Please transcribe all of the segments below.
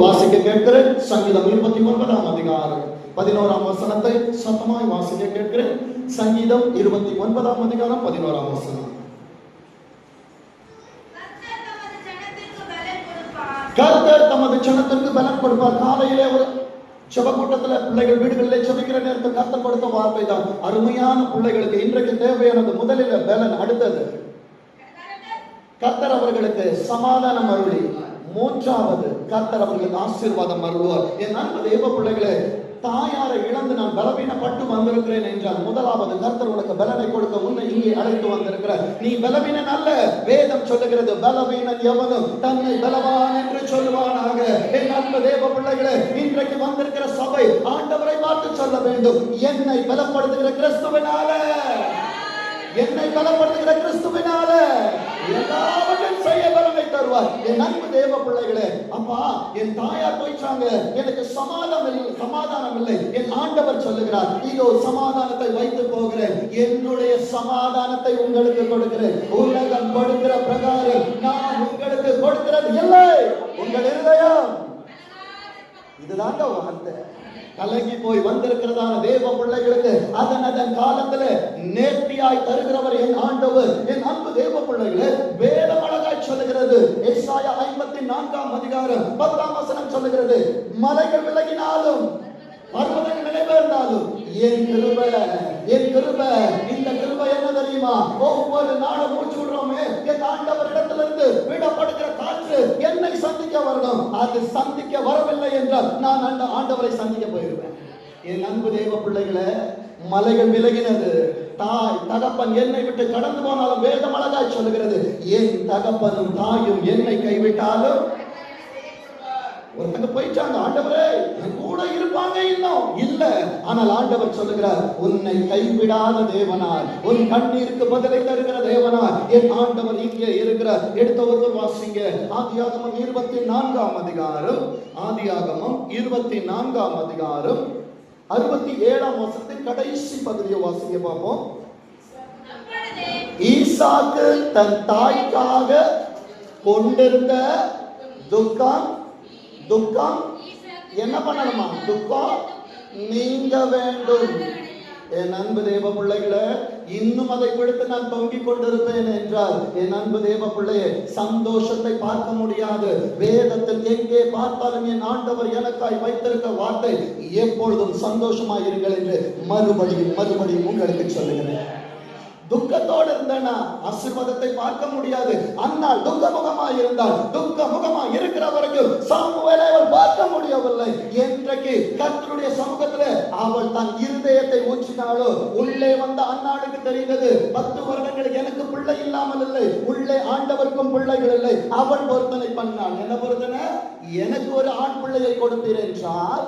வாசிக்க கேட்கிறேன். சங்கீதம் 29ஆம் அதிகாரம் 11ஆம் வசனத்தை சத்தமாய் வாசிக்க கேட்கிறேன். சங்கீதம் 29ஆம் அதிகாரம் 11ஆம் வசனம். கர்த்தர் தமது ஜனத்திற்கு பலன் கொடுப்பார். காலையிலே ஒரு ஜெப கூட்டத்துல பிள்ளைகள் வீடுகளிலே ஜெபிக்கிற நேரத்தில் கர்த்தர் கொடுத்த வார்த்தை தான் அருமையான பிள்ளைகளுக்கு இன்றைக்கு தேவையானது. முதலில் பலன், அடுத்தது கர்த்தர் அவர்களுக்கு சமாதானம் அருளி, மூன்றாவது கர்த்தர் அவர்களுக்கு ஆசீர்வாதம் அருள்வார். என் அன்பு தேவ பிள்ளைகளே, தாயாரை இழந்து நான் பலவீனப்பட்டு வந்திருக்கிறேன் என்றால் முதலாவது கர்த்தர் உனக்கு பலனை கொடுக்க உன்னை இங்கே அழைத்து வந்திருக்கிறார். நீ பலவீனன் அல்ல. வேதம் சொல்லுகிறது, பலவீனன் எவனும் தன்னை பலவான் என்று சொல்லுவானாக. என் அன்பு தேவ பிள்ளைகளே, இன்றைக்கு வந்திருக்கிற சபை ஆண்டவரை பார்த்து சொல்ல வேண்டும், என்னை பலப்படுத்துகிற கிறிஸ்துவினால, என்னை பலப்படுத்துகிற கிறிஸ்துவினால எல்லாவற்றையும் செய்ய பலனை தருவார். என் அன்பு தேவ பிள்ளைகளே, அப்பா என் தாயார் போயிட்டாங்க, எனக்கு சமாதானம் இல்லை. என் ஆண்டவர் சொல்லுகிறார், இதோ சமாதானத்தை வைத்து போகிறேன், என்னுடைய சமாதானத்தை உங்களுக்கு கொடுக்கிறேன். உலகம் கொடுக்கிற பிரகாரம் நான் உங்களுக்கு கொடுக்கிறது இல்லை. உங்கள் இருதயம் இதுதாங்க வார்த்தை. கலங்கி போய் வந்திருக்கிறதான தேவ பிள்ளைகளுக்கு அதன் காலத்துல நேர்த்தியாய் தருகிறவர் என் ஆண்டவர். என் அன்பு தேவ பிள்ளைகளே, வேதம் அழகாய் சொல்லுகிறது. எசாயா 54ஆம் அதிகாரம் 10ஆம் வசனம் சொல்லுகிறது, மலைகள் விலகினாலும் பர்வதங்கள் நிலைபெயர்ந்தாலும் என் கிருபை, என் கிருபை. இந்த கிருபை என்ன தெரியுமா? ஒவ்வொரு நாளும் மூச்சு விடுறோமே, என் ஆண்டவர் இடத்திலிருந்து விடப்படுகிற காற்று என்னை சந்திக்க வரணும். அது சந்திக்க வரவில்லை என்றால் நான் அந்த ஆண்டவரை சந்திக்க போயிருவேன். என் அன்பு தேவ பிள்ளைகளே, மலைகள் விலகினது, தாய் தகப்பன் என்னை விட்டு கடந்து போனாலும் வேதம் அழகாய் சொல்லுகிறது, என் தகப்பனும் தாயும் என்னை கைவிட்டாலும். ஒருத்தங்க போயிட்டாங்க, ஆண்டவரே என் கூட இருப்பாங்க இன்னும் இல்ல. ஆனால் ஆண்டவர் சொல்லுகிறார், உன்னை கைவிடாத தேவனார், உன் கண்ணீருக்கு பதிலை தருகிற தேவனார் என் ஆண்டவர் இங்கே இருக்கிறார். எடுத்த ஒருவர் வாசிங்க, ஆதியாகமம் 24ஆம் அதிகாரம், ஆதியாகமம் 24ஆம் அதிகாரம் 67ஆம் வசனத்தின் கடைசி பகுதியை வாசிங்க பார்ப்போம். ஈசாக்கு தன் தாய்க்காக கொண்டிருந்த துக்கம் என்ன பண்ணணுமா? துக்கம் நீங்க வேண்டும். என் அன்பு தேவ பிள்ளைகளை, இன்னும் அதை விடுத்து நான் தொங்கிக் கொண்டிருப்பேன் என்றால் என் அன்பு தேவ பிள்ளையை சந்தோஷத்தை பார்க்க முடியாது. வேதத்தில் எங்கே பார்த்தாலும் என் ஆண்டவர் எனக்காய் வைத்திருக்க வார்த்தை எப்பொழுதும் சந்தோஷமாயிருங்கள் என்று மறுபடியும் உங்களுக்கு சொல்லுகிறேன். துக்கத்தோடு இருந்தனா ஆசீர்வாதத்தை பார்க்க முடியாது. அன்னால் துக்க முகமாய் இருந்தால், துக்க முகமாய் இருக்கிற வரைக்கும் சாமுவேலை அவள் பார்க்க முடியவில்லை. என்றைக்கு கர்த்தருடைய சமூகத்துல அவள் தன் இருதயத்தை ஊற்றினாலோ, உள்ளே வந்த அன்னாளுக்கு தெரிந்தது, 10 வருடங்களுக்கு எனக்கு பிள்ளை இல்லாமல் இல்லை, உள்ளே ஆண்டவருக்கும் பிள்ளைகள் இல்லை. அவள் பொருத்தனை பண்ணாள். என்ன பொருத்தனை? எனக்கு ஒரு ஆண் பிள்ளையை கொடுத்தீர் என்றால்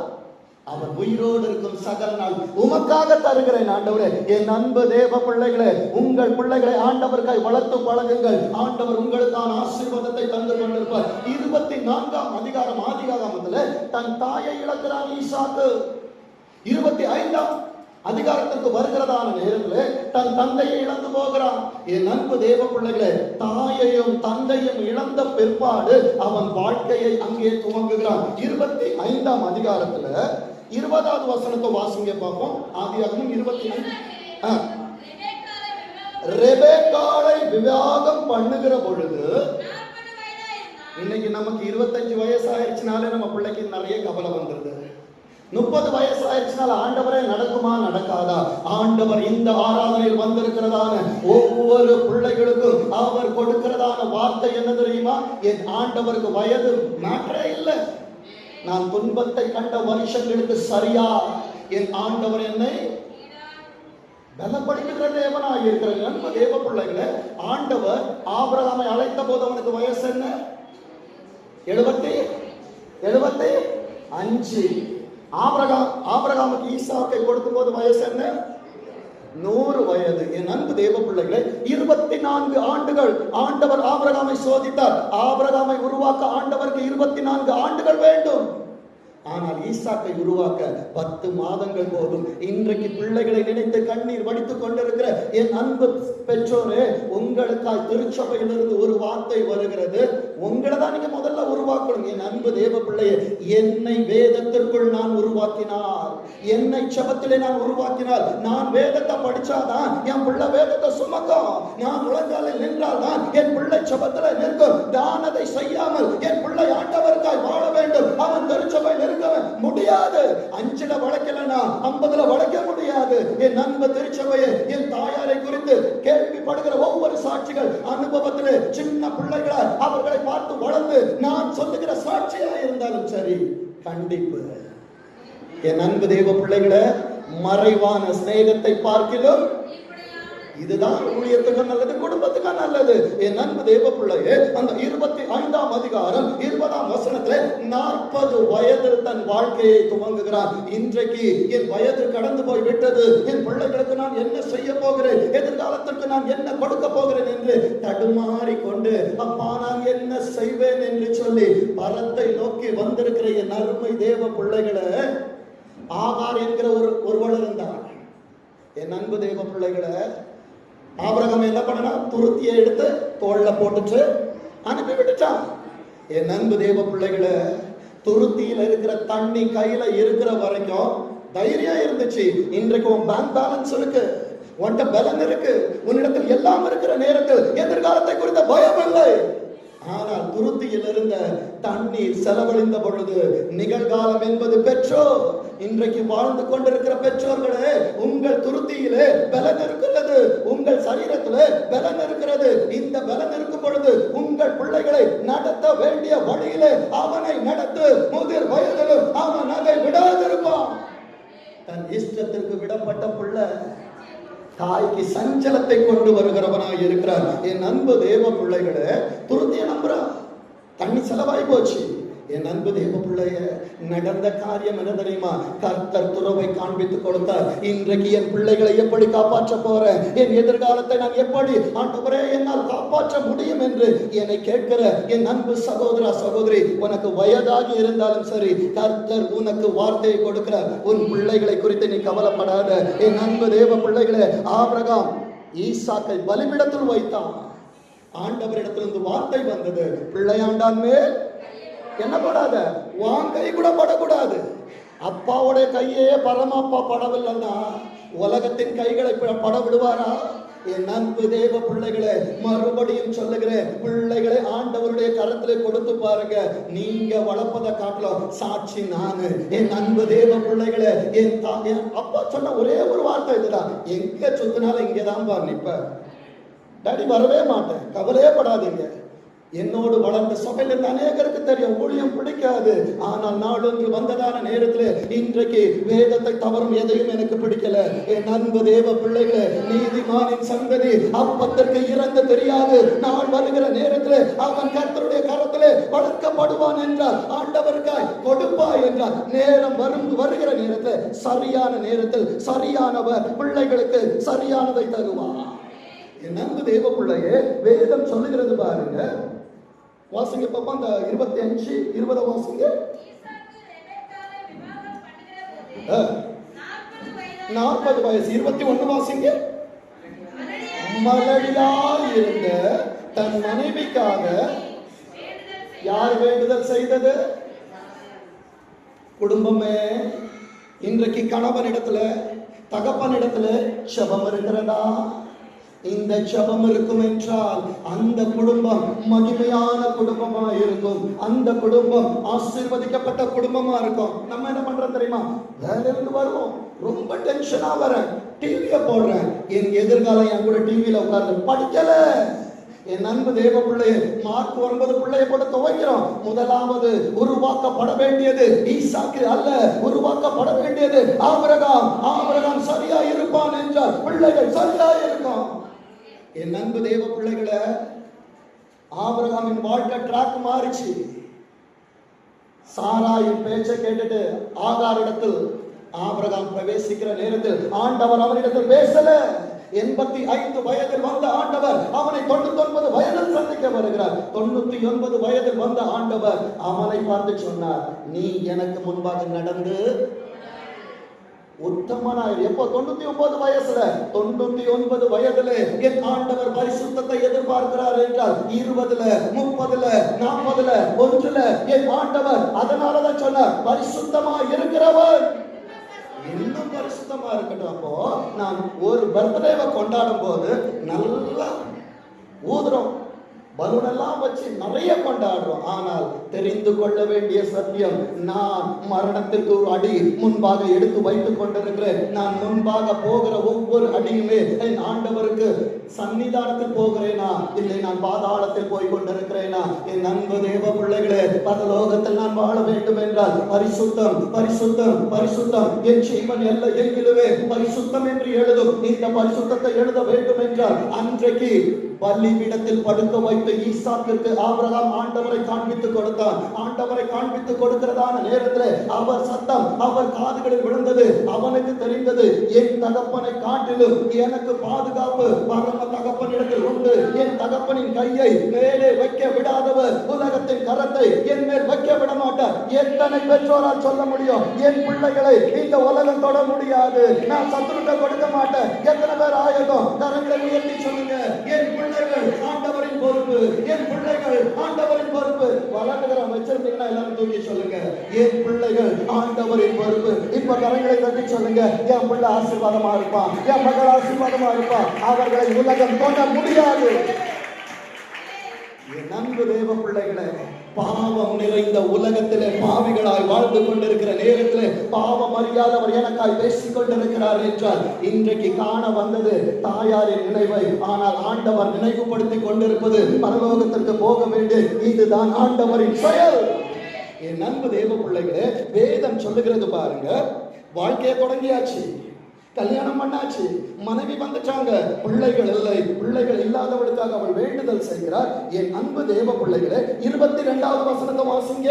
அவர் உயிரோடு இருக்கும் சகல நாள் உமக்காக தருகிறேன் ஆண்டவரே. என் அன்பு தேவ பிள்ளைகளே, உங்கள் பிள்ளைகளை ஆண்டவருக்காய் வளர்த்து பழகுங்கள். ஆண்டவர் உங்களுக்கான ஆசீர்வாதத்தை தந்து கொண்டிருப்பார். 24ஆம் அதிகாரம் ஆதியாகமத்துல தன் தாயை இழக்கிறான் ஈசாக்கு. 25ஆம் அதிகாரத்திற்கு வருகிறதான நேரத்தில் தன் தந்தையை இழந்து போகிறான். என் அன்பு தேவ பிள்ளைகளே, தாயையும் தந்தையும் இழந்த பிற்பாடு அவன் வாழ்க்கையை அங்கே துவங்குகிறான். 25ஆம் அதிகாரத்துல 20வது வசனத்தை வாசிங்க பார்ப்போம். ஆதியாகமம் 25. ரெபெக்காளை விவாகம் பண்ணுகிற பொழுது, இன்னைக்கு நமக்கு 25 வயசு ஆயிடுச்சுனாலே நம்ம பிள்ளைக்கு நிறைய கவலை வந்துருது. 30 வயசு ஆயிடுச்சுனால ஆண்டவரே நடக்குமா நடக்காதா? ஆண்டவர் இந்த ஆராதனையில் வந்திருக்கிறதான ஒவ்வொரு பிள்ளைகளுக்கும் அவர் கொடுக்கிறதான வார்த்தை என்ன தெரியுமா? என் ஆண்டவருக்கு வயது மேட்டரே இல்லை. நான் துன்பத்தை கண்ட வருஷங்களுக்கு சரியா என் ஆண்டவர் என்னை பலப்படுத்துகிற தேவனாய் இருக்கிற அன்பு தேவ பிள்ளைகளை, ஆண்டவர் ஆபிரகாமை அழைத்த போது அவனுக்கு வயசு என்ன? 75. ஆபிரகாமுக்கு ஈசாக்கை கொடுக்கும் போது வயசு என்ன? 100 வயது. என் அன்பு தேவ பிள்ளைகளை, 24 ஆண்டுகள் ஆண்டவர் ஆபிரகாமை சோதித்தார். ஆபிரகாமை உருவாக்க ஆண்டவருக்கு 24 ஆண்டுகள் வேண்டும். ஆனால் ஈசாக்கை உருவாக்க 10 மாதங்கள் போதும். இன்றைக்கு பிள்ளைகளை நினைத்து கண்ணீர் வடித்துக் கொண்டிருக்கிற என் அன்பு பெற்றோரே, உங்களுக்காய் திருச்சபையிலிருந்து ஒரு வார்த்தை வருகிறது. உங்களை தான் நீங்க முதல்ல உருவாக்கணும். என் அன்பு தேவ பிள்ளையே, என்னை வேதத்திற்குள் நான் உருவாக்கினார், என்னை செபத்திலே நான் உருவாக்கினார். நான் வேதத்தை படிச்சாதான் என் பிள்ளை வேதத்தை சுமக்கும். நான் முழங்காலில் நின்றால்தான் என் பிள்ளை செபத்திலே நிற்கும். நான் அதை செய்யாமல் என் பிள்ளை ஆண்டவருக்காய் வாழ வேண்டும். அவன் திருச்சபையில் முடியாது. 5ல வளைக்கலனா 50ல வளைக்க முடியாது. என் அன்பு திருச்சபையை, என் தாயாரை குறித்து கேள்விப்படுகிற ஒவ்வொரு சாட்சிகள் அனுபவத்திலே சின்ன பிள்ளைகளை அவர்களை பார்த்து வளர்ந்து நான் சொல்லுகிற சாட்சியா இருந்தாலும் சரி, கண்டிப்பு. என் அன்பு தேவ பிள்ளைகளை, மறைவான சிநேகத்தை பார்க்கிலும் இதுதான் ஊழியத்துக்கு நல்லது, குடும்பத்துக்கு நல்லது. என் அன்பு தேவ பிள்ளையே, அந்த 25ஆம் அதிகாரம் 20ஆம் வசனத்திலே 40 வயதில் தன் வாழ்க்கையை துவங்குகிறார். இன்றைக்கு என் வயது கடந்து போய் விட்டது, என் பிள்ளைகளுக்கு நான் என்ன செய்ய போகிறேன், எதிர்காலத்திற்கு நான் என்ன கொடுக்க போகிறேன் என்று தடுமாறி கொண்டு, அப்பா நான் என்ன செய்வேன் என்று சொல்லி பரத்தை நோக்கி வந்திருக்கிற என் அருமை தேவ பிள்ளைகளை, ஆகார் என்கிற ஒருவள் இருந்தார். என் அன்பு தேவ பிள்ளைகளை, ஆபிரகாம் என்ன பண்ணா, துருத்தியை எடுத்து தோல்ல போட்டுட்டு அனுப்பி விட்டுட்டான். என் அன்பு தேவ பிள்ளைகளை, துருத்தியில இருக்கிற தண்ணி கையில இருக்கிற வரைக்கும் தைரியம் இருந்துச்சு. இன்றைக்கு உன் பேங்க் பேலன்ஸ் இருக்கு, உன்கிட்ட பலன் இருக்கு, உன்னிடத்தில் எல்லாம் இருக்கிற நேரத்தில் எதிர்காலத்தை குறித்த பயம் இல்லை. ஆனால் துருத்தியில் இருந்த தண்ணீர் செலவழிந்த பொழுது நிகழ்காலம் என்பது பெற்றோர். இன்றைக்கு வாழ்ந்து கொண்டிருக்கிற பெற்றோர்களே, உங்கள் துருத்தியிலே பலன் இருக்கிறது, உங்கள் சரீரத்திலே பலன் இருக்கிறது. இந்த பலன் இருக்கும் பொழுது உங்கள் பிள்ளைகளை நடத்த வேண்டிய வழியிலே அவனை நடத்து. முதிர் வயதிலும் அவன் அதை விடாதிருப்பான். தன் இஷ்டத்திற்கு விடப்பட்ட பிள்ளை தாய்க்கு சஞ்சலத்தை கொண்டு வருகிறவனாக இருக்கிறார். என் அன்பு தேவ பிள்ளைகளை, துருத்திய நம்புறான், தண்ணி செலவாய் போச்சு. என் அன்பு தேவ பிள்ளைய, நடந்த காரியம் என்ன தெரியுமா? கர்த்தர் துறவை காண்பித்துக் கொடுத்தார். இன்றைக்கு என் பிள்ளைகளை எப்படி காப்பாற்ற போறேன், என் எதிர்காலத்தை நான் எப்படி ஆண்டவரே என்னால் காப்பாற்ற முடியும் என்று என்னை கேட்கிற என் அன்பு சகோதரா சகோதரி, உனக்கு வயதாகி இருந்தாலும் சரி, கர்த்தர் உனக்கு வார்த்தையை கொடுக்கிறார். உன் பிள்ளைகளை குறித்து நீ கவலைப்படாத. என் அன்பு தேவ பிள்ளைகளே, ஆபிரகாம் ஈசாக்கை பலிபீடத்தில் வைத்தான். ஆண்டவரிடத்திலிருந்து வார்த்தை வந்தது, பிள்ளையாண்டான் மேல் என்ன படாத, வான் கை கூட படக்கூடாது. அப்பாவுடைய கையே பரமாப்பா படவில்லைன்னா உலகத்தின் கைகளை பட விடுவாரா? என் அன்பு தேவ பிள்ளைகளை, மறுபடியும் சொல்லுகிறேன், பிள்ளைகளை ஆண்டவருடைய கரத்திலே கொடுத்து பாருங்க. நீங்க வளர்ப்பதை காட்டலாம் சாட்சி நானு. என் அன்பு தேவ பிள்ளைகளை, என் அப்பா சொன்ன ஒரே ஒரு வார்த்தை இதுதான், எங்க சுத்தினாலும் இங்கதான் பாரு நிப்ப, டாடி வரவே மாட்டேன், கவலையே படாதீங்க. என்னோடு வளர்ந்த சபையில் இருந்த அநேகருக்கு தெரியும் ஊழியம் பிடிக்காது. ஆனால் நாடொன்று வந்ததான நேரத்தில் இன்றைக்கு வேதத்தை தவறும் எதையும் எனக்கு பிடிக்கல. என் அன்பு தேவ பிள்ளைகளே, நீதிமானின் சந்ததி அப்பத்திற்கு இறந்து தெரியாது. நான் வருகிற நேரத்தில் அவன் கர்த்தருடைய கரத்திலே வளர்க்கப்படுவான் என்றால், ஆண்டவருக்காய் கொடுப்பாய் என்றால், நேரம் வருகிற நேரத்தில் சரியான நேரத்தில் சரியானவர் பிள்ளைகளுக்கு சரியானதை தருவார். என் அன்பு தேவ பிள்ளையே, வேதம் சொல்லுகிறது பாருங்க, வாசிங்க பாப்பா, அந்த 25 20 வாசிங்க. 40 வயசு 21 வாசிங்க. மலடியாய் இருந்த தன் மனைவிக்காக யார் வேண்டுதல் செய்தது? குடும்பமே. இன்றைக்கு கணவனிடத்துல தகப்பனிடத்துல ஜெபம் இருக்கிறதா? இந்த ஜெபம் இருக்கும் என்றால் அந்த குடும்பம் மகிமையான குடும்பமா இருக்கும், அந்த குடும்பம் ஆசீர்வதிக்கப்பட்ட குடும்பமா இருக்கும். நம்ம என்ன பண்றோம் தெரியுமா? வேலையிலிருந்து வருவோம், ரொம்ப டென்ஷனா வரேன், டிவியை போடுறேன், என் எதிர்காலம் என் கூட டிவியில உட்கார்ந்து படிக்கல. என் அன்பு தேவ பிள்ளைய, மார்க் 9 பிள்ளைய போட்டு துவைக்கிறோம். முதலாவது உருவாக்கப்பட வேண்டியது ஈசாக்கு அல்ல, உருவாக்கப்பட வேண்டியது ஆபிரகாம். ஆபிரகாம் சரியா இருப்பான் என்றால் பிள்ளைகள் சரியா இருக்கும். என் அன்பு தேவ பிள்ளைகளை, ஆபிரகாமின் வாழ்க்கை டிராக் மாறிச்சு. சாராயின் பேச்சை கேட்டுட்டு ஆகார் இடத்தில் ஆபிரகாம் பிரவேசிக்கிற நேரத்தில் ஆண்டவர் அவரிடத்தில் பேசல. 85 வயதில் வந்த ஆண்டவர் அவனை 99 வயதில் சந்திக்க வருகிறார். 99 வயதில் வந்த ஆண்டவர் அவனை பார்த்து சொன்னார், நீ எனக்கு முன்பாக நடந்து உத்தமனாய். எப்போ? 99 வயசுல. 99 வயதுல என் ஆண்டவர் பரிசுத்தத்தை எதிர்பார்க்கிறார் என்றால் 20ல 30ல 40ல 1ல என் ஆண்டவர் அதனாலதான் சொன்னார், பரிசுத்தமா இருக்கிறவர் இன்னும் பரிசுத்தமா இருக்கட்டும். அப்போ நான் ஒரு பர்த்டேவை கொண்டாடும் போது நல்லா ஊதுறோம், பலூன் எல்லாம் வச்சு நிறைய கொண்டாடுறோம். ஆனால் தெரிந்து கொள்ள வேண்டிய சத்தியம், நான் மரணத்திற்கு ஒரு அடி முன்பாக எடுத்து வைத்துக் கொண்டிருக்கிறேன். நான் முன்பாக போகிற ஒவ்வொரு அடியுமே என் ஆண்டவருக்கு சன்னிதானத்தில் போகிறேனா, இல்லை நான் பாதாளத்தில் போய் கொண்டிருக்கிறேனா? என் அன்பு தேவ பிள்ளைகளே, பரலோகத்தில் நான் வாழ வேண்டும் என்றால் பரிசுத்தம் பரிசுத்தம் பரிசுத்தம். என் ஜீவன் எல்லை எங்கிலுமே பரிசுத்தம் என்று எழுதும். இந்த பரிசுத்தத்தை எழுத வேண்டும் என்றால் அன்றைக்கு பலிபீடத்தில் படுக்க வைத்து ஈசாக்கிற்கு ஆபிரகாம் ஆண்டவரை காண்பித்துக் கொடுத்தார். ஆண்டவரை காண்பித்துக் கொடுக்கிறதான நேரத்தில் அவர் சத்தம் அவர் காதுகளில் விழுந்தது. அவனுக்கு தெரிந்தது, என் தகப்பனை காட்டிலும் எனக்கு பாதுகாப்பு பரம தகப்பனிடத்தில் உண்டு. என் தகப்பனின் கையை மேலே வைக்க விடாதவர் உலகத்தின் கரத்தை என் மேல் வைக்க விட மாட்டார். எத்தனை பெற்றோரால் சொல்ல முடியும், என் பிள்ளைகளை இந்த உலகம் தொட முடியாது, நான் சத்துருக்க கொடுக்க மாட்டேன்? எத்தனை பேர் ஆயகம் கரங்களை உயர்த்தி சொல்லுங்க, என் பிள்ளைகள் ஆண்டவரின் பொறுப்பு, என் பிள்ளைகள் ஆண்டவரின் பொறுப்பு. வளர்ந்துகிற வச்சிருந்தீங்கன்னா எல்லாரும் தூக்கி சொல்லுங்க, என் பிள்ளைகள் ஆண்டவரின் பொறுப்பு. இப்ப கரங்களை தட்டி சொல்லுங்க, என் பிள்ளை ஆசீர்வாதமா இருப்பான், என் மகள் ஆசீர்வாதமா இருப்பான், அவர்களை உலகம் தொட முடியாது. என் அன்பு தேவ பிள்ளைகளை, பாவம் நிறைந்த உலகத்திலே பாவிகளாய் வாழ்ந்து கொண்டிருக்கிற நேரத்திலே பாவம் அறியாதவர் எனக்காய் பேசிக் கொண்டிருக்கிறார் என்றால் இன்றைக்கு காண வந்தது தாயாரின் நினைவை. ஆனால் ஆண்டவர் நினைவுபடுத்திக் கொண்டிருப்பது பரலோகத்திற்கு போக வேண்டிய இதுதான் ஆண்டவரின் செயல். என் அன்பு தேவ பிள்ளைகளே, வேதம் சொல்லுகிறது பாருங்க, வாழ்க்கையை தொடங்கியாச்சு, கல்யாணம் பண்ணாச்சு, மனைவி வந்துட்டாங்க, பிள்ளைகள் இல்லை, பிள்ளைகள் இல்லாதவளுக்காக அவள் வேண்டுதல் செய்கிறார். என் அன்பு தேவ பிள்ளைகளே, 22வது வசனத்தை வாசிங்க.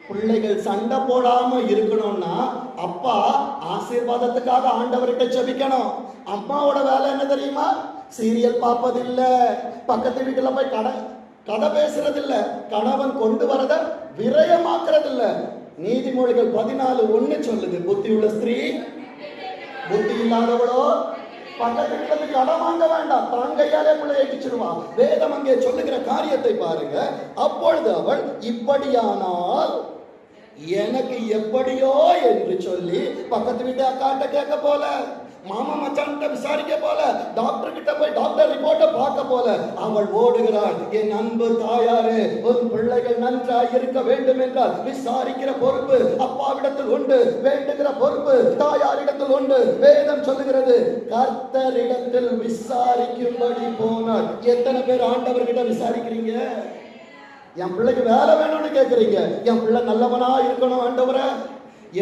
பிள்ளைகள் சண்டை போடாம இருக்கணும்னா அப்பா ஆசீர்வாதத்துக்காக ஆண்டவர்கிட்ட ஜெபிக்கணும். அம்மாவோட வேலை என்ன தெரியுமா? சீரியல் பார்ப்பதில்ல, பக்கத்து வீட்டுல போய் கதை பேசுறதில்ல, கணவன் கொண்டு வரத விரயமாக்குறதில்ல. நீதிமொழிகள் 14:1 சொல்லுது, புத்தி உள்ள ஸ்திரீ புத்தி இல்லாதவளோ பக்கத்துக்கு கடன் வாங்க வேண்டாம், தான் கையாலே பிள்ளை ஏற்றிச்சிடுவா. வேதம் அங்கே சொல்லுகிற காரியத்தை பாருங்க. அப்பொழுது அவள், இப்படியானால் எனக்கு எப்படியோ என்று சொல்லி பக்கத்து வீட்டு அக்காட்ட கேட்க போல, மாமா மச்சான்கிட்ட விசாரிக்க போல, டாக்டர் கிட்ட போய் டாக்டர் ரிப்போர்ட்டை பார்க்க போல அவள் ஓடுகிறாள். என் அன்பு தாயாரே, உன் பிள்ளைகள் நன்றாய் இருக்க வேண்டும் என்றால் விசாரிக்கிற பொறுப்பு அப்பாவிடத்தில் உண்டு, வேண்டுகிற பொறுப்பு தாயாரிடத்தில் உண்டு. வேதம் சொல்லுகிறது, கர்த்தரிடத்தில் விசாரிக்கும்படி போனார். எத்தனை பேர் ஆண்டவர்கிட்ட விசாரிக்கிறீங்க? என் பிள்ளைக்கு வேலை வேணும்னு கேட்கிறீங்க, என் பிள்ளை நல்லவனா இருக்கணும் ஆண்டவரே,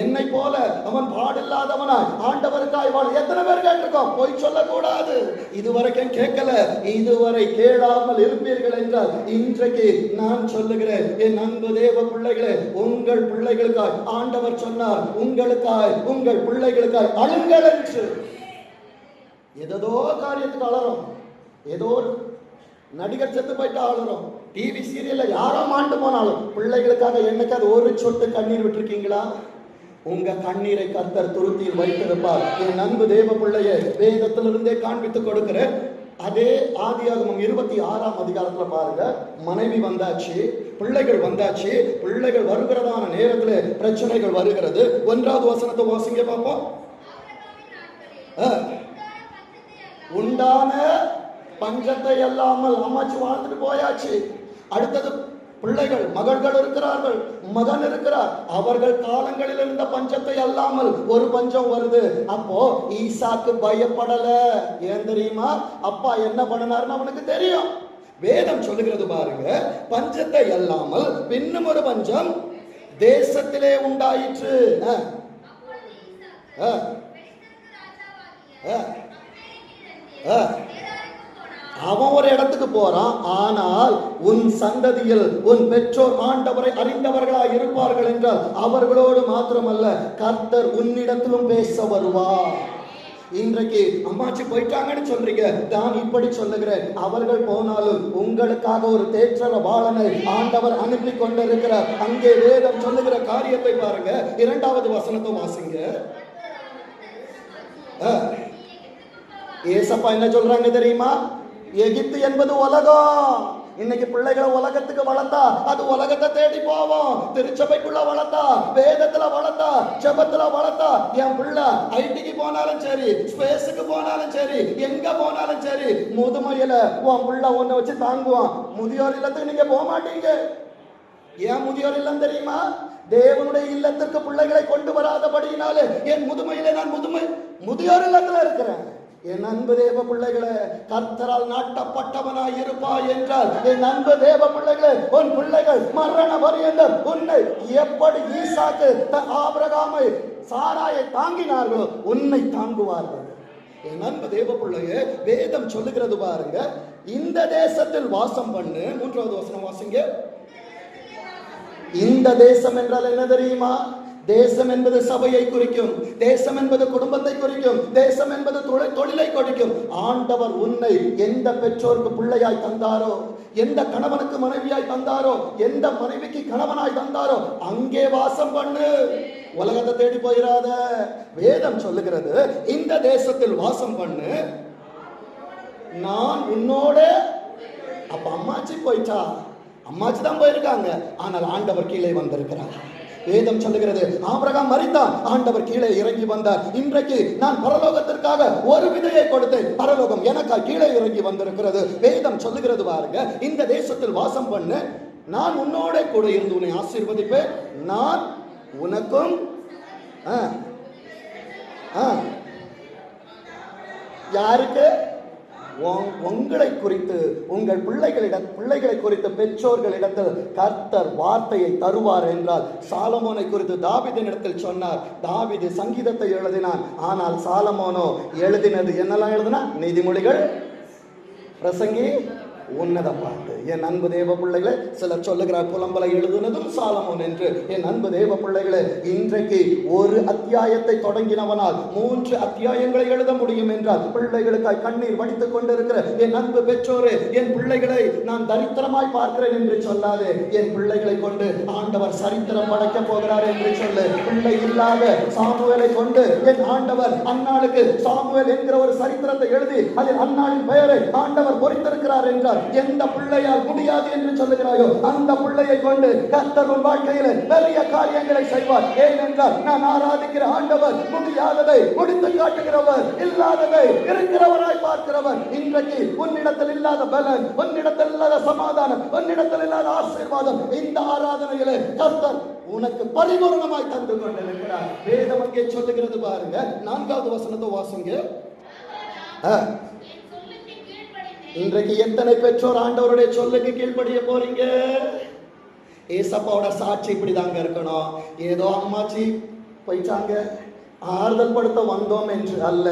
என்னை போல அவன் பாடில்லாதவனா ஆண்டவருக்காய் வாழ். எத்தனை பேர் கேட்டிருக்கோம்? போய் சொல்லக்கூடாது. இதுவரைக்கும் கேட்கல, இதுவரை கேளாமல் இருப்பீர்கள் என்றால் இன்றைக்கு நான் சொல்லுகிறேன், என் அன்பு தேவ பிள்ளைகளே, உங்கள் பிள்ளைகளுக்காய் ஆண்டவர் சொன்னார், உங்களுக்காய் உங்கள் பிள்ளைகளுக்காய் அழுங்கள் என்று. ஏதோ காரியத்துக்கு அழறோம், ஏதோ நடிகர் செத்து போயிட்டு அழறோம், டிவி சீரியல்ல யாரோ மாண்டு போனாலும் பிள்ளைகளுக்காக என்னைக்காவது ஒரு சொட்டு கண்ணீர் விட்டுருக்கீங்களா? உங்க கண்ணீரை கர்த்தர் துருத்தியில் வைத்திருப்பார். என் அன்பு தேவ பிள்ளையை வேதத்திலிருந்தே காண்பித்து கொடுக்கிற அதே ஆதியாகமம் 26ஆம் அதிகாரத்துல பாருங்க, மனைவி வந்தாச்சு, பிள்ளைகள் வந்தாச்சு, பிள்ளைகள் வருகிறதான நேரத்துல பிரச்சனைகள் வருகிறது. 1வது வசனத்தை வாசிங்க பார்ப்போம். உண்டான பஞ்சத்தை அல்லாமல் அம்மாச்சி வாழ்ந்துட்டு போயாச்சு. அடுத்தது பிள்ளைகள், மகள்கள் இருக்கிறார்கள், மகன் இருக்கிறார், அவர்கள் காலங்களில் இருந்த பஞ்சத்தை அல்லாமல் ஒரு பஞ்சம் வருது. அப்போ ஈசாக்கு பயப்படல. ஏன் தெரியுமா? அப்பா என்ன பண்ணினார்னு அவனுக்கு தெரியும். வேதம் சொல்லுகிறது பாருங்க, பஞ்சத்தை அல்லாமல் பின்னும் ஒரு பஞ்சம் தேசத்திலே உண்டாயிற்று. அவன் ஒரு இடத்துக்கு போறான். ஆனால் உன் சந்ததியில் உன் பெற்றோர் ஆண்டவரை அறிந்தவர்களாய் இருப்பார்கள் என்றால் அவர்களோடு மாத்திரமல்ல, கர்த்தர் உன்னிடத்திலும் பேச வருவார். இன்றைக்கு அம்மாச்சி போயிட்டாங்கன்னு சொல்றீங்க, நான் இப்படி சொல்லுகிறேன், அவர்கள் போனாலும் உங்களுக்காக ஒரு தேற்றரவாளனை ஆண்டவர் அனுப்பி கொண்டிருக்கிறார். அங்கே வேதம் சொல்லுகிற காரியத்தை பாருங்க. 2வது வசனத்தை வாசிங்க. ஏசப்பா என்ன சொல்றாங்க தெரியுமா? எகிப்து என்பது உலகம். இன்னைக்கு பிள்ளைகளை உலகத்துக்கு வளர்த்தா அது உலகத்தை தேடி போவோம். திருச்சபைக்குள்ள வளர்த்தா, வேதத்துல வளர்த்தா, ஜெபத்துல வளர்த்தா, என் பிள்ளை ஐடிக்கு போனாலும் சரி, ஸ்பேஸுக்கு போனாலும் சரி, எங்க போனாலும் சரி, முதுமையில உன் பிள்ளை ஒண்ணு வச்சு தாங்குவான். முதியோர் இல்லத்துக்கு நீங்க போக மாட்டீங்க. ஏன் முதியோர் இல்லம் தெரியுமா? தேவனுடைய இல்லத்திற்கு பிள்ளைகளை கொண்டு வராதபடியினாலே என் முதுமையிலே நான் முதியோர் இல்லத்துல இருக்கிறேன். என் அன்பு தேவ பிள்ளைகளே, கர்த்தரால் நாட்டப்பட்டவனாய் இருப்பாய் என்றால், என் அன்பு தேவ பிள்ளைகளே, உன் பிள்ளைகள் மரண பரியந்தம் உன்னை எப்படி ஈசாக்கு ஆபிரகாமை சாராயை தாங்கினார்களோ உன்னை தாங்குவார்கள். என் அன்பு தேவ பிள்ளையே, வேதம் சொல்லுகிறது பாருங்க, இந்த தேசத்தில் வாசம் பண்ணு. 3வது வசனம் வாசிங்க. இந்த தேசம் என்றால் என்ன தெரியுமா? தேசம் என்பது சபையை குறிக்கும், தேசம் என்பது குடும்பத்தை குறிக்கும், தேசம் என்பது தொழிலை குறிக்கும். ஆண்டவர் உன்னை எந்த பெற்றோருக்கு பிள்ளையாய் தந்தாரோ, எந்த கணவனுக்கு மனைவியாய் தந்தாரோ, எந்த மனைவிக்கு கணவனாய் தந்தாரோ அங்கே வாசம் பண்ணு. உலகத்தை தேடி போயிடாத. வேதம் சொல்லுகிறது, இந்த தேசத்தில் வாசம் பண்ணு, நான் உன்னோட. அப்ப அம்மாச்சி போயிட்டா, அம்மாச்சி தான் போயிருக்காங்க, ஆனால் ஆண்டவர் கீழே வந்திருக்கிறார். வேதம் சொல்லுகிறது, ஆபிரகாம் மரித்தான், ஆண்டவர் கீழே இறங்கி வந்தார். இன்றைக்கு நான் பரலோகத்திற்காக ஒரு விதையை கொடுத்தேன், பரலோகம் எனக்கா கீழே இறங்கி வந்திருக்கிறது. வேதம் சொல்லுகிறது பாருங்க, இந்த தேசத்தில் வாசம் பண்ணு, நான் உன்னோட கூட இருந்து உன்னை ஆசீர்வதிப்பேன், நான் உனக்கும் யாருக்கு? உங்களை குறித்து, உங்கள் பிள்ளைகளை குறித்து பெற்றோர்களிடத்தில் கர்த்தர் வார்த்தையை தருவார் என்றால், சாலமோனை குறித்து தாவீதின் இடத்தில் சொன்னார். தாவீது சங்கீதத்தை எழுதினான், ஆனால் சாலமோனோ எழுதினது என்னெல்லாம் எழுதினா? நீதிமொழிகள், பிரசங்கி, உன்னத பாட்டு. என் அன்பு தேவ பிள்ளைகளே, சிலர் சொல்லுகிறார் புலம்பலை எழுதுனதும் சாலமோன் என்று. என் அன்பு தேவ பிள்ளைகளே, இன்றைக்கு ஒரு அத்தியாயத்தை தொடங்கினவனால் 3 அத்தியாயங்களை எழுத முடியும் என்றால், பிள்ளைகளுக்காய் கண்ணீர் வடித்துக் கொண்டிருக்கிற என் அன்பு பெற்றோரே, என் பிள்ளைகளை நான் தரித்திரமாய் பார்க்கிறேன் என்று சொல்லாதே. என் பிள்ளைகளை கொண்டு ஆண்டவர் சரித்திரம் படைக்க போகிறார் என்று சொல்லு. பிள்ளை இல்லாத சாமுவேலை கொண்டு என் ஆண்டவர் அன்னாளுக்கு சாமுவேல் என்கிற ஒரு சரித்திரத்தை எழுதி அதில் அன்னாளின் பெயரை ஆண்டவர் பொறித்திருக்கிறார் என்றால், எந்த பிள்ளையால் முடியாது என்று சொல்லுகிறாயோ அந்த பிள்ளையை கொண்டு கர்த்தர் உன் வாழ்க்கையில பெரிய காரியங்களை செய்வார். ஏனென்றால் நான் ஆராதிக்கிற ஆண்டவர் முடியாததை முடித்து காட்டுகிறவர், இல்லாததை இருக்கிறவராய் பார்க்கிறவர். இன்றைக்கு உன்னிடத்தில் இல்லாத பலன், உன்னிடத்தில் இல்லாத சமாதானம், உன்னிடத்தில் இல்லாத ஆசீர்வாதம் இந்த ஆராதனையிலே கர்த்தர் உனக்கு பரிபூரணமாய் தந்து கொண்டிருக்கிறார். வேதம் அங்கே சொல்லுகிறது பாருங்க. 4வது வசனத்தை வாசிங்க. இன்றைக்கு எத்தனை பெற்றோர் ஆண்டவருடைய சொல்லுக்கு கீழ்ப்படிய போறீங்க? ஏசப்பாவோட சாட்சி இப்படிதாங்க இருக்கணும். ஏதோ அம்மாச்சி போயிட்டாங்க, ஆறுதல் படுத்த வந்தோம் என்று அல்ல.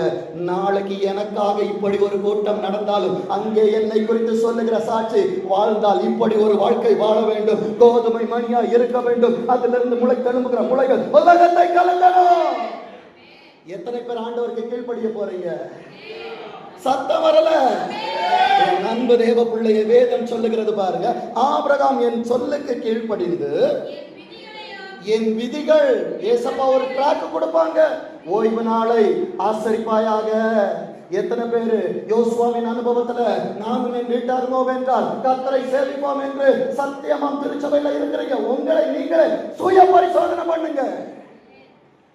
நாளைக்கு எனக்காக இப்படி ஒரு கூட்டம் நடந்தாலும் அங்கே என்னை குறித்து சொல்லுகிற சாட்சி வாழ்ந்தால் இப்படி ஒரு வாழ்க்கை வாழ வேண்டும், கோதுமை மணியா இருக்க வேண்டும், அதிலிருந்து முளை தழும்புகிற முளைகள் உலகத்தை கலங்கணும். எத்தனை பேர் ஆண்டவருக்கு கீழ்ப்படிய போறீங்க? சத்தம் வரல. என் அன்பு தேவ பிள்ளைய, வேதம் சொல்லுகிறது பாருங்க, ஆபிரகாம் என் சொல்லுக்கு கீழ்ப்படிந்து என் விதிகள். ஏசப்பா ஒரு ட்ராக் கொடுப்பாங்க, ஓய்வு நாளை ஆசரிப்பாயாக. எத்தனை பேரு யோசுவாவின் அனுபவத்துல நானும் என் வீட்டாருமோ என்றால் கர்த்தரை சேவிப்போம் என்று சத்தியமாம் திருச்சபையில இருக்கிறீங்க. உங்களை நீங்களே சுய பரிசோதனை பண்ணுங்க.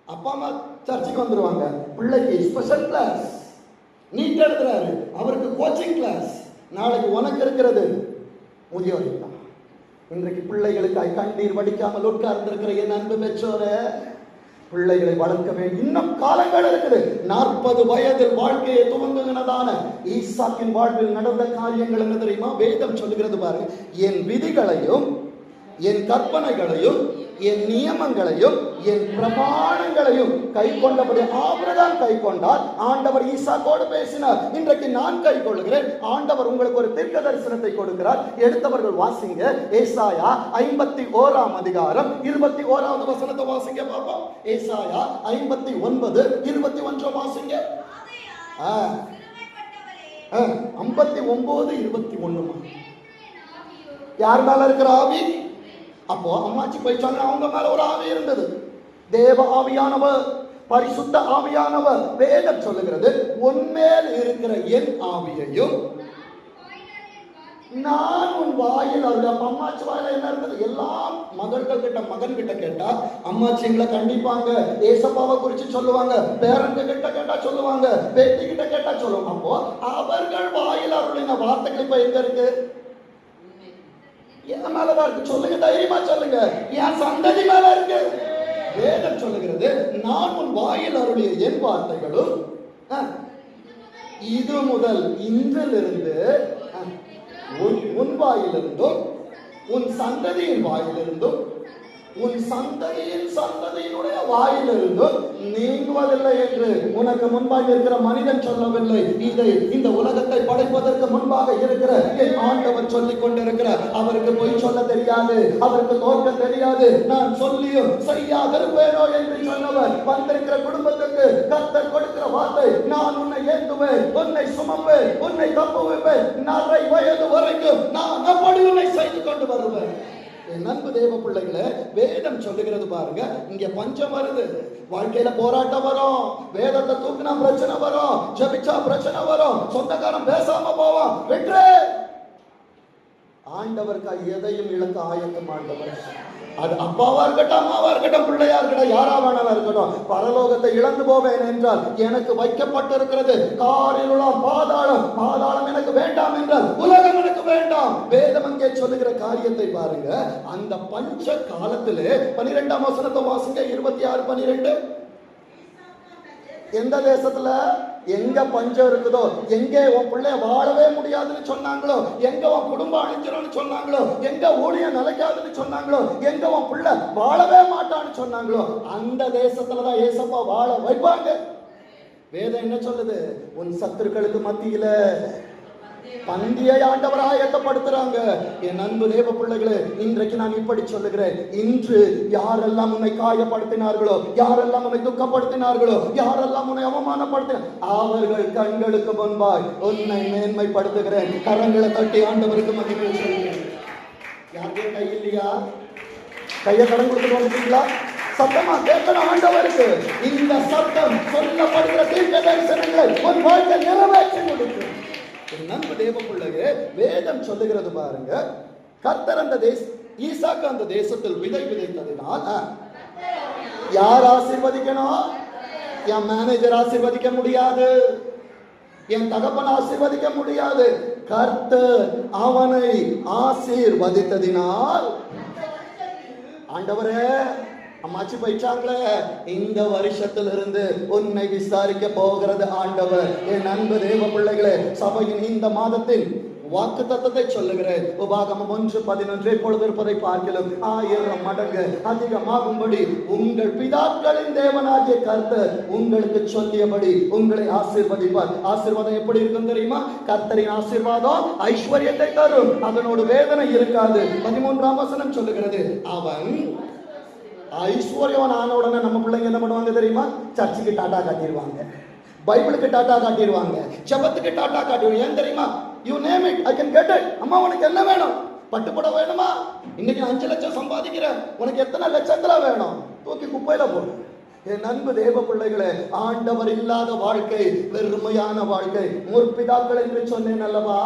அப்பா அம்மா சர்ச்சுக்கு வந்துருவாங்க, பிள்ளைக்கு ஸ்பெஷல் கிளாஸ், நீட் எழுதுறாரு, அவருக்கு கோச்சிங் கிளாஸ். நாளைக்கு உனக்கு இருக்கிறது முதியோர் இல்லம். இன்றைக்கு பிள்ளைகளுக்காய் கண்ணீர் வடிக்காமல் உட்கார்ந்திருக்கிற என் அன்பு பெற்றோரே, பிள்ளைகளை வளர்க்க வேண்டும். இன்னும் காலங்கள் இருக்குது. 40 வயதில் வாழ்க்கையை துவங்குகிறதான ஈசாக்கின் வாழ்வில் நடந்த காரியங்கள் என்ன தெரியுமா? வேதம் சொல்லுகிறது பாருங்க, என் விதிகளையும் என் கற்பனைகளையும் என் நியமங்களையும் என் பிரமாணங்களையும் கை கொண்டபடி ஆபிரகாம் கை கொண்டார். ஆண்டவர் ஈசாக்கோடு பேசினார். இன்றைக்கு நான் கை கொள்ளுகிறேன். ஆண்டவர் உங்களுக்கு ஒரு தீர்க்க தரிசனத்தை கொடுக்கிறார். எடுத்தவர்கள் வாசிங்க. ஏசாயா 51 அதிகாரம் 21வது வசனத்தை வாசிங்க பாப்போம். ஏசாயா 59 21 வாசிங்க. 59 21. யார் மேல இருக்கிற ஆவி? அப்போ அம்மாச்சி போயிச்சாங்க, அவங்க மேல ஒரு ஆவி இருந்தது. தேவ ஆவியானவர், பரிசுத்த ஆவியானவர். வேதம் சொல்லுகிறது, உன்மேல் இருக்கிற என் ஆவியையும் நான் உன் வாயில் அவருடைய. அம்மாச்சி வாயில என்ன இருந்தது? எல்லாம் மகள்கள் கிட்ட மகன் கிட்ட கேட்டா அம்மாச்சி எங்களை கண்டிப்பாங்க, ஏசப்பாவை குறிச்சு சொல்லுவாங்க. பேரங்க கிட்ட கேட்டா சொல்லுவாங்க, பேத்தி கிட்ட கேட்டா சொல்லுவாங்க. அப்போ அவர்கள் வாயில் அவருடைய வார்த்தைகள் இப்ப எங்க இருக்கு? என் மேலதான் இருக்கு. சொல்லுங்க, தைரியமா சொல்லுங்க. என் சந்ததி மேல இருக்கு. வேதம் சொல்லுகிறது, நான் உன் வாயில் அருளிய என் வார்த்தைகளும் இது முதல் இன்றிலிருந்து உன் வாயிலிருந்தும் உன் சந்ததியின் வாயிலிருந்தும் உன் சந்ததியின் சந்ததியினுடைய வாயிலிருந்தும் நீங்குவதில்லை என்று உனக்கு முன்பாக இருக்கிற மனிதன் சொல்லவில்லை. இதை இந்த உலகத்தை படைப்பதற்கு முன்பாக இருக்கிற என் ஆண்டவர் சொல்லிக் கொண்டிருக்கிறார். அவருக்கு பொய் சொல்ல தெரியாது, அவருக்கு தோற்க தெரியாது. நான் சொல்லியும் செய்யாதிருப்பேனோ என்று சொன்னவர் வந்திருக்கிற குடும்பத்துக்கு கர்த்தர் கொடுக்கிற வார்த்தை, நான் உன்னை ஏந்துவேன், உன்னை சுமப்பேன், உன்னை தப்புவிப்பேன், 4 வயது வரைக்கும் நான் அப்படி உன்னை செய்து கொண்டு வருவேன். நண்பு தேவ பிள்ளைகளை, வேதம் சொல்லுகிறது பாருங்க. இங்க பஞ்சம் வருது, வாழ்க்கையில போராட்டம் வரும், வேதத்தை தூக்கினா பிரச்சனை வரும், ஜெபிச்சா பிரச்சனை வரும், சொந்தக்காரன் பேசாம போவான். வெற்று ஆண்டவருக்கு எதையும் இழக்க ஆயத்தம். ஆண்டவர் அது அப்பாவா இருக்கட்டும், அம்மாவா இருக்கட்டும், பிள்ளையா இருக்கட்டும், யாரா வேணாலும் இருக்கட்டும், பரலோகத்தை இழந்து போவேன் என்றால் எனக்கு வைக்கப்பட்டிருக்கிறது காரிருளாம் பாதாளம். பாதாளம் எனக்கு வேண்டாம் என்றால் உலகம் எனக்கு வேண்டாம். வேதம் அங்கே சொல்லுகிற காரியத்தை பாருங்க. அந்த பஞ்ச காலத்திலே 12ஆம் வசனத்தை வாசிங்க. 26 12. எந்த தேசத்துல எங்க பஞ்சம் இருக்குதோ, எங்க உன் பிள்ளைய வாழவே முடியாதுன்னு சொன்னாங்களோ, எங்க உன் குடும்பம் அழிஞ்சிரும்னு சொன்னாங்களோ, எங்க ஊழியம் நிலைக்காதுன்னு சொன்னாங்களோ, எங்க உன் பிள்ளை வாழவே மாட்டான்னு சொன்னாங்களோ, அந்த தேசத்துலதான் ஏசப்பா வாழ வைப்பாங்க. வேதம் என்ன சொல்லுது? உன் சத்துருக்களுக்கு மத்தியில பந்தியை ஆண்டவர் ஆயத்தப்படுத்துறாங்க. என் அன்பு தேவ பிள்ளைகளே, இன்றைக்கு நான் இப்படி சொல்லுகிறேன். இன்று யாரெல்லாம் உன்னை காயப்படுத்தினார்களோ, யாரெல்லாம் உன்னை துக்கப்படுத்தினார்களோ, யாரெல்லாம் உன்னை அவமானப்படுத்தின அவர்கள் கண்களுக்கு முன்பாய் உன்னை மேன்மைப்படுத்துகிறேன். கரங்களை தட்டி ஆண்டவருக்கு மகிமை சொல்லுகிறேன். யாருக்கே கை இல்லையா? கையை கடன் கொடுத்துட்டு வந்துட்டீங்களா? சத்தமா கேட்கணும் ஆண்டவருக்கு. இந்த சத்தம் சொல்லப்படுகிற தீர்க்க தரிசனங்களை உன் வாழ்க்கை நிறைவேற்றி கொடுக்கும். நண்பு தேவ பிள்ளையே, வேதம் சொல்லுகிறது பாருங்க. கர்த்தர் அந்த ஈசாக்கு அந்த தேசத்தில் விதை விதைத்ததினால் யார் ஆசீர்வதிக்கணும்? என் மேனேஜர் ஆசீர்வதிக்க முடியாது, என் தகப்பன் ஆசீர்வதிக்க முடியாது. கர்த்தர் அவனை ஆசீர்வதித்ததினால் ஆண்டவரே, அம்மாச்சி போயிட்டாங்களே, இந்த வருஷத்திலிருந்து உன்னை விசாரிக்க போகிறது ஆண்டவர். என் அன்பு தேவ பிள்ளைகளே, சபையின் இந்த மாதத்தில் வாக்கு தத்தத்தை சொல்லுகிறேன். உபாகமம் 1:11 இப்பொழுது இருப்பதை பார்க்கலாம் 1000 மடங்கு அதிகமாகும்படி உங்கள் பிதாக்களின் தேவனாகிய கர்த்தர் உங்களுக்கு சொல்லியபடி உங்களை ஆசீர்வதிப்பார். ஆசீர்வாதம் எப்படி இருக்கும் தெரியுமா? கர்த்தரின் ஆசீர்வாதம் ஐஸ்வர்யத்தை தரும், அதனோடு வேதனை இருக்காது. 13ஆம் வசனம் சொல்லுகிறது, அவன் ஐஸ்வர்யவன் ஆன உடனே நம்ம பிள்ளைங்க என்ன பண்ணுவாங்க தெரியுமா? சர்ச்சுக்கு டாட்டா காட்டிடுவாங்க, பைபிளுக்கு டாட்டா காட்டிடுவாங்க, ஜெபத்துக்கு டாட்டா காட்டிடுவாங்க. ஏன் தெரியுமா? You name it, I can get it. அம்மா உனக்கு என்ன வேணும்? பட்டுப்பட வேணுமா? இன்னைக்கு 5 லட்சம் சம்பாதிக்கிறேன், உனக்கு எத்தனை லட்சத்துல வேணும்? தூக்கி குப்பையில போடு. என் அன்பு தேவ பிள்ளைகளே, ஆண்டவர் இல்லாத வாழ்க்கை வெறுமையான வாழ்க்கை. முற்பிதாக்கள் என்று சொன்னேன் அல்லவா?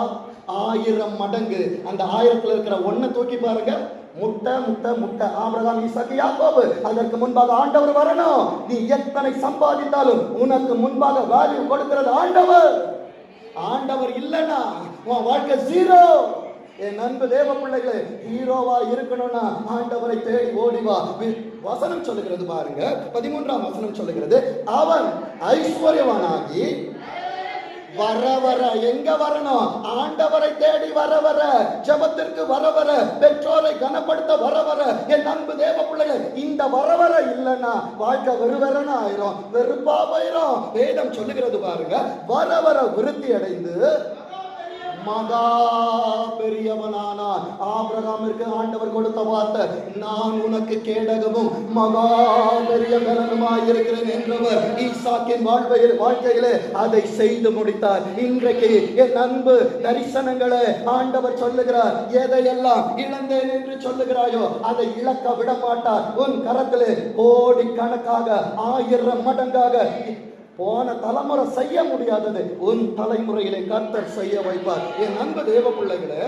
1000 மடங்கு. அந்த 1000த்துல இருக்கிற 1 தூக்கி பாருங்க. முட்டை முட்டை முட்டை. ஆபிரகாம், ஈசாக்கு, யாக்கோபு. அதற்கு முன்பாக ஆண்டவர் வரணும். நீ எத்தனை சம்பாதித்தாலும் உனக்கு முன்பாக வேல்யூ கொடுக்கிறது ஆண்டவர். ஆண்டவர் இல்லைன்னா உன் வாழ்க்கை ஜீரோ. என் அன்பு தேவ பிள்ளைகளே, ஹீரோவா இருக்கணும்னா ஆண்டவரை தேடி ஓடிவா. வசனம் சொல்லுகிறது பாருங்க, 13ஆம் வசனம் சொல்லுகிறது, அவன் ஐஸ்வர்யவானாகி வர வர எங்க வரணும்? ஆண்டவரை தேடி வர வர, ஜெபத்திற்கு வர வர, பெற்றோரை கனப்படுத்த வர வர. என் அன்பு தேவ பிள்ளைகள், இந்த வர வர இல்லைன்னா வாழ்க்கை வெறுவரனா ஆயிரும், வெறுப்பா போயிரும். வேதம் சொல்லுகிறது பாருங்க, வர வர விருத்தி அடைந்து மகா பெரியவனானான். ஆபிரகாமிற்கு ஆண்டவர் கொடுத்த வார்த்தை, நான் உனக்கு கேடகமும் மகா பெரிய பலனுமாய் இருக்கிறேன் என்றவர் ஈசாக்கின் வாழ்க்கையிலே அதை செய்து முடித்தார். இன்றைக்கு என் அன்பு தரிசனங்களை ஆண்டவர் சொல்லுகிறார், எதையெல்லாம் இழந்தேன் என்று சொல்லுகிறாயோ அதை இழக்க விட மாட்டார். உன் கரத்திலே கோடி கணக்காக, 1000 மடங்காக போன தலைமுறை செய்ய முடியாதது உன் தலைமுறையிலே கர்த்தர் செய்ய வைப்பார். என் அன்பு தேவ பிள்ளைகளே,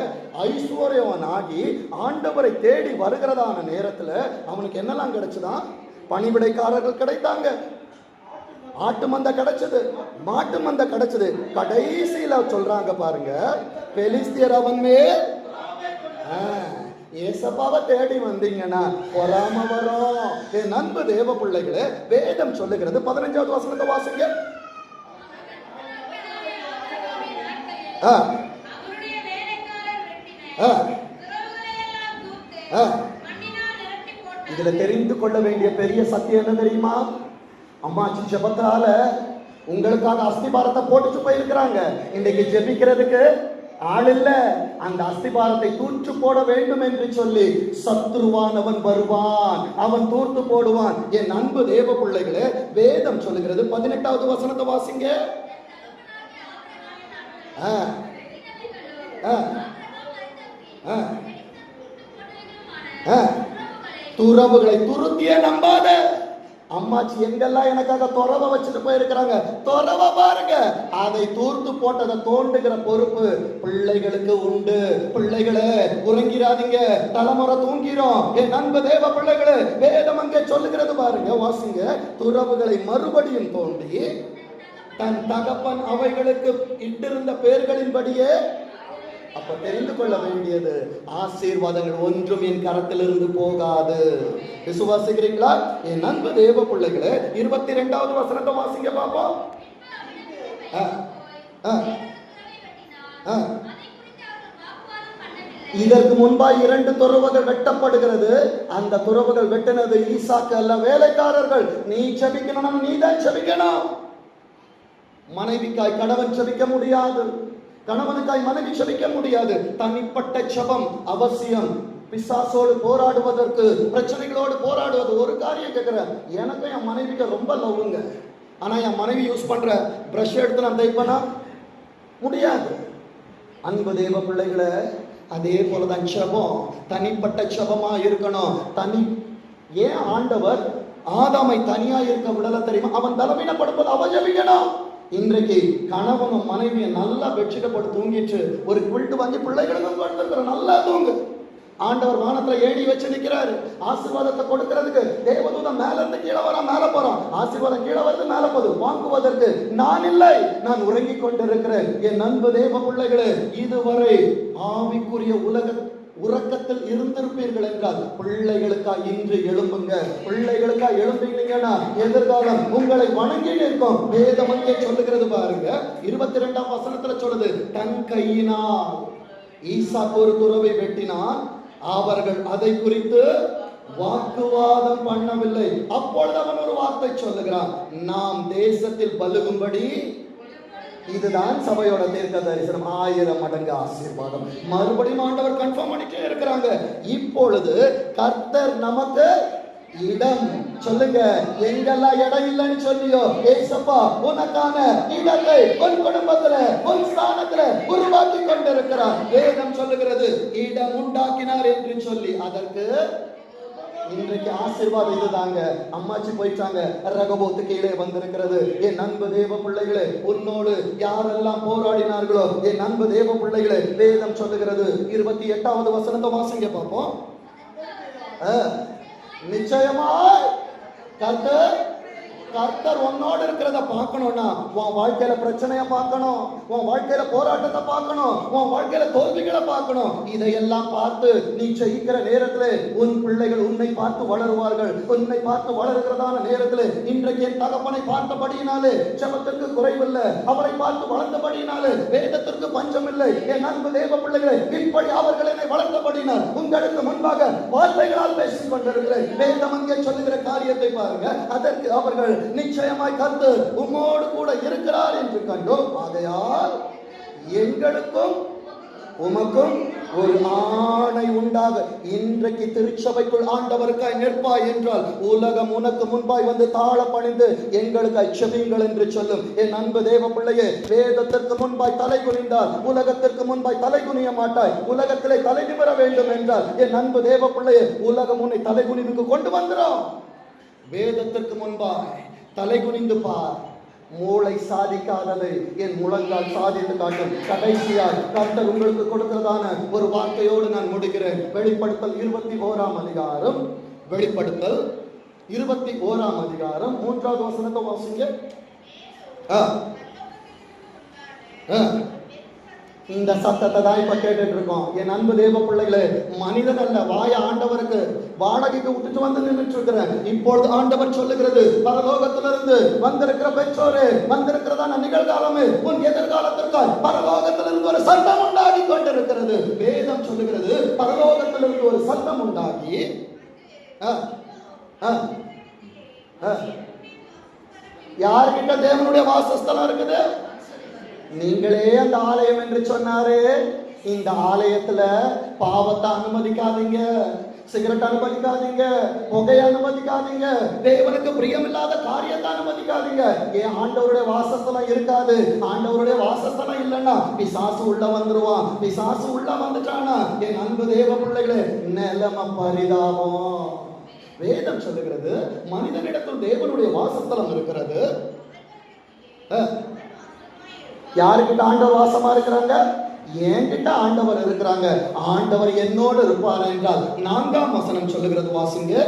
ஐஸ்வர்யவன் ஆகி ஆண்டவரை தேடி வருகிறதான நேரத்துல அவனுக்கு என்னெல்லாம் கிடைச்சுதான்? பணிவிடைக்காரர்கள் கிடைத்தாங்க, ஆட்டு மந்த கிடைச்சது, மாட்டு மந்த கிடைச்சது. கடைசியில சொல்றாங்க பாருங்க, பெலிஸ்தியர் அவன் மேல் ஏசப்பாவை தேடி வந்தீங்கன்னா பொறாம வரும். என் அன்பு தேவ பிள்ளைகளே, வேதம் சொல்லுகிறது 15வது வசனத்தை வாசிங்க. இதுல தெரிந்து கொள்ள வேண்டிய பெரிய சத்தியம் என்ன தெரியுமா? அம்மாச்சி ஜெபத்தால உங்களுக்காக அஸ்திபாரத்தை போட்டுட்டு போயிருக்கிறாங்க. இன்னைக்கு ஜெபிக்கிறதுக்கு ஆள் இல்ல. அந்த அஸ்திபாரத்தை தூற்று போட வேண்டும் என்று சொல்லி சத்ருவானவன் வருவான், அவன் தூர்த்து போடுவான். என் அன்பு தேவ பிள்ளைகளே, வேதம் சொல்லுகிறது 18வது வசனத்தை வாசிங்க. துறவுகளை துருத்திய நம்பாத. அம்மாச்சி எங்கெல்லாம் எனக்காக துறவை வச்சுட்டு போயிருக்கிறாங்க, துறவை பாருங்க, அதை தூர்த்து போட்டதை தோண்டுகிற பொறுப்பு பிள்ளைகளுக்கு உண்டு. பிள்ளைகளே உறங்கிறாதீங்க, தலைமுறை தூங்கிறோம். என் அன்பு தேவ பிள்ளைகளே, வேதம் அங்கே சொல்லுகிறது பாருங்க, வாசிங்க. துறவுகளை மறுபடியும் தோண்டி தன் தகப்பன் அவைகளுக்கு இட்டிருந்த பெயர்களின்படியே. அப்ப தெரிந்து கொள்ள வேண்டியது, ஆசீர்வாதங்கள் ஒன்றும் என் கரத்திலிருந்து போகாது. விசுவாசிக்கிறீங்களா? என் அன்பு தேவ பிள்ளைகளே, 22வது வசனத்தை வாசிங்க பாப்போம். இதற்கு முன்பாய் 2 துறவுகள் வெட்டப்படுகிறது. அந்த துறவுகள் வெட்டினது ஈசாக்கு அல்ல, வேலைக்காரர்கள். நீ ஜெபிக்கணும், நீ தான் ஜெபிக்கணும். மனைவிக்காய் கணவன் ஜெபிக்க முடியாது, கணவனுக்காய் மனைவி ஜெபிக்க முடியாது. தனிப்பட்ட ஜெபம் அவசியம். பிசாசோடு போராடுவதற்கு, பிரச்சனைகளோடு போராடுவது. ஒரு காரியம் கேட்கிறேன், எனக்கு என் மனைவிக்கு ரொம்ப லவ்வுங்க, ஆனா என் மனைவி யூஸ் பண்ற பிரஷ் எடுத்து நான் தைப்பேனா? முடியாது. அன்பு தேவ பிள்ளைகளை, அதே போலதான் ஜெபம் தனிப்பட்ட ஜெபமா இருக்கணும். ஏன் ஆண்டவர் ஆதாமை தனியா இருக்க விடல தெரியுமா? அவன் பலவீனப்படுவது அவ ஜெபிக்கணும். இன்றைக்கு கணவனும் மனைவியை நல்லா பெட்ஷீட்டை தூங்கிட்டு ஒரு குவில்ட்டு வாங்கி பிள்ளைகளுக்கும் கொடுத்துருக்கிற, நல்லா தூங்கு. ஆண்டவர் வானத்துல ஏடி வச்சு நிற்கிறாரு ஆசீர்வாதத்தை கொடுக்கிறதுக்கு. தேவதூதன் மேல இருந்து கீழே வரான், மேல போறான். ஆசீர்வாதம் கீழே வருது, மேல போகுது. வாங்குவதற்கு நான் இல்லை, நான் உறங்கி கொண்டிருக்கிறேன். என் அன்பு தேவ பிள்ளைகளே, இதுவரை ஆவிக்குரிய உறக்கத்தில் இருந்திருப்பீர்கள் என்றால் பிள்ளைகளுக்காக இன்று எழும்புங்க. பிள்ளைகளுக்காக எழும்பீங்கன்னா எதிர்காலம் உங்களை வணங்கி நிற்கும். வேதம் அங்கே சொல்லுகிறது பாருங்க, 22ஆம் வசனத்துல சொல்லுது, தன் கையினால் ஈசாக்கு ஒரு துறவை வெட்டினான், அவர்கள் அதை குறித்து வாக்குவாதம் பண்ணவில்லை. அப்பொழுது அவன் ஒரு வார்த்தை சொல்லுகிறான், நாம் தேசத்தில் பலுகும்படி. இதுதான் சபையோட தீர்க்க தரிசனம். 1000 மடங்கு ஆசீர்வாதம். மறுபடியும் ஆண்டவர் கன்ஃபார்ம் பண்ணிட்டே இருக்கிறாங்க. இப்பொழுது கர்த்தர் நமக்கு இடம், சொல்லுங்க, எங்கெல்லாம் இடம் இல்லைன்னு சொல்லியோ, ஏசப்பா உனக்கான இடத்தை உன் குடும்பத்துல, உன் ஸ்தானத்துல உருவாக்கி கொண்டிருக்கிறார். வேதம் சொல்லுகிறது, இடம் உண்டாக்கினார் என்று சொல்லி. அதற்கு இன்றைக்கு ஆசீர்வாதம் இதுதாங்க. அம்மாச்சி போயிட்டாங்க, ரகபோத்து கீழே வந்திருக்கிறது. என் அன்பு தேவ பிள்ளைகளே, உன்னோடு யாரெல்லாம் போராடினார்களோ, என் அன்பு தேவ பிள்ளைகளே, வேதம் சொல்லுகிறது 28வது வசனத்தை வாசிங்க பார்ப்போம். நிச்சயமாய் கர்த்தர் கர்த்தர் உன்னோடு இருக்கிறத பார்க்கணும்னா உன் வாழ்க்கையில பிரச்சனைய பார்க்கணும், உன் வாழ்க்கையில போராட்டத்தை பார்க்கணும், உன் வாழ்க்கையில தோல்விகளை பார்க்கணும். இதையெல்லாம் பார்த்து நீ ஜெயிக்கிற நேரத்துல உன் பிள்ளைகள் உன்னை பார்த்து வளருவார்கள். உன்னை பார்த்து வளருகிறதான நேரத்துல இன்றைக்கு என் தகப்பனை பார்த்தபடியினாலே ஜெபத்திற்கு குறைவில்லை, அவரை பார்த்து வளர்ந்தபடியினாலே வேதத்திற்கு பஞ்சம் இல்லை. என் அன்பு தேவ பிள்ளைகளே, இப்படி அவர்கள் என்னை வளர்த்தபடினால் உங்களுக்கு முன்பாக வார்த்தைகளால் பேசிக் கொண்டிருக்கிறேன். வேதம் அங்கே சொல்லுகிற காரியத்தை பாருங்க. அதற்கு அவர்கள் நிச்சயமாய் கர்த்தர் உம்மோடு கூட இருக்கிறார் என்று கண்டோம். ஆகையால் எங்களுக்கும் உமக்கும் ஒரு ஆணை உண்டாக இன்றைக்கு திருச்சபைக்குள் ஆண்டவருக்காய் நிற்பாய் என்றால் உலகம் உனக்கு முன்பாய் வந்து தாழ பணிந்து எங்களுக்காய் செபியுங்கள் என்று சொல்லும். என் அன்பு தேவ பிள்ளையே, வேதத்திற்கு முன்பாய் தலை குனிந்தால் உலகத்திற்கு முன்பாய் தலை குனிய மாட்டாய். உலகத்திலே தலை நிமிர வேண்டும் என்றால் என் அன்பு தேவ பிள்ளையே, உலகம் உன்னை தலை குனிவுக்கு கொண்டு வந்துடும். வேதத்திற்கு முன்பாய் தலை குனிந்து பார். மூளை சாதிக்காததை என் முழங்கால் சாதித்து காட்டும். கடைசியாய் கர்த்தர் உங்களுக்கு கொடுக்கிறதான ஒரு வார்த்தையோடு நான் முடிக்கிறேன். வெளிப்படுத்தல் 21ஆம் அதிகாரம், வெளிப்படுத்தல் 21ஆம் அதிகாரம் 3வது வசனத்தை வாசிங்க. இந்த சத்தத்தை தான் இப்ப கேட்டுட்டு இருக்கோம். என் அன்பு தேவ பிள்ளைகளே, மனிதன் அல்ல, வாய ஆண்டவருக்கு வாடகைக்கு விட்டுட்டு வந்து நின்றுட்டு இருக்கிறேன். இப்பொழுது ஆண்டவர் சொல்லுகிறது, பரலோகத்திலிருந்து வந்திருக்கிற பெற்றோரே, வந்திருக்கிறதான நிகழ்காலமே, உன் எதிர்காலத்திற்காக பரலோகத்திலிருந்து ஒரு சத்தம் உண்டாகி கொண்டிருக்கிறது. வேதம் சொல்லுகிறது, பரலோகத்திலிருந்து ஒரு சத்தம் உண்டாகி யார்கிட்ட தேவனுடைய வாசஸ்தலம் இருக்குது? நீங்களே அந்த ஆலயம் என்று சொன்னாரே. இந்த ஆலயத்துல பாவத்தை அனுமதிக்காதீங்க, சிகரெட் அனுமதிக்காதீங்க, புகையை அனுமதிக்காதீங்க, தேவனுக்கு பிரியமில்லாத காரியத்தை அனுமதிக்காதீங்க. ஏன் ஆண்டவருடைய வாசஸ்தலம் இருக்காது. ஆண்டவருடைய வாசஸ்தலம் இல்லைன்னா பிசாசு உள்ள வந்துருவான். பிசாசு உள்ள வந்துட்டானா என் அன்பு தேவ பிள்ளைகளே, நிலைமை பரிதாபம். வேதம் சொல்லுகிறது, மனிதனிடத்தில் தேவனுடைய வாசஸ்தலம் இருக்கிறது. யாருக்கிட்ட ஆண்டவர் வாசமா இருக்கிறாங்க? என்கிட்ட ஆண்டவர் இருக்கிறாங்க. ஆண்டவர் என்னோடு இருப்பார் என்றால் 4ஆம் வசனம் சொல்லுகிறது, வாசிங்க.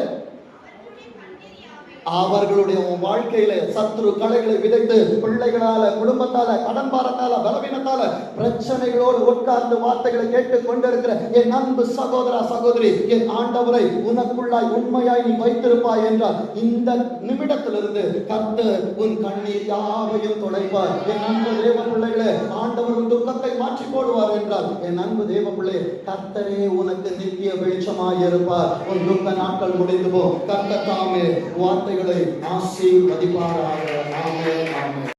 அவர்களுடைய வாழ்க்கையில சத்ரு களைகளை விதைத்து பிள்ளைகளால, குடும்பத்தால, கடன் பாரத்தால, பலவீனத்தால, பிரச்சனைகளோடு உட்கார்ந்து வார்த்தைகளை கேட்டுக் கொண்டிருக்கிற என் அன்பு சகோதரா சகோதரி, என் ஆண்டவரை உனக்குள்ளாய் உண்மையாய் நீ வைத்திருப்பாய் என்றால் இந்த நிமிடத்திலிருந்து கர்த்தர் உன் கண்ணீர் யாவையும் துடைப்பார். என் அன்பு தேவ பிள்ளைகளே, ஆண்டவர் உன் துக்கத்தை மாற்றி போடுவார் என்றால் என் அன்பு தேவ பிள்ளை, கர்த்தரே உனக்கு நித்திய வெளிச்சமாய் இருப்பார். உன் துக்க நாட்கள் முடிந்து போ. கர்த்தர் தாமே வார்த்தை ஆசீர்வதிப்பாராக. ஆமென்.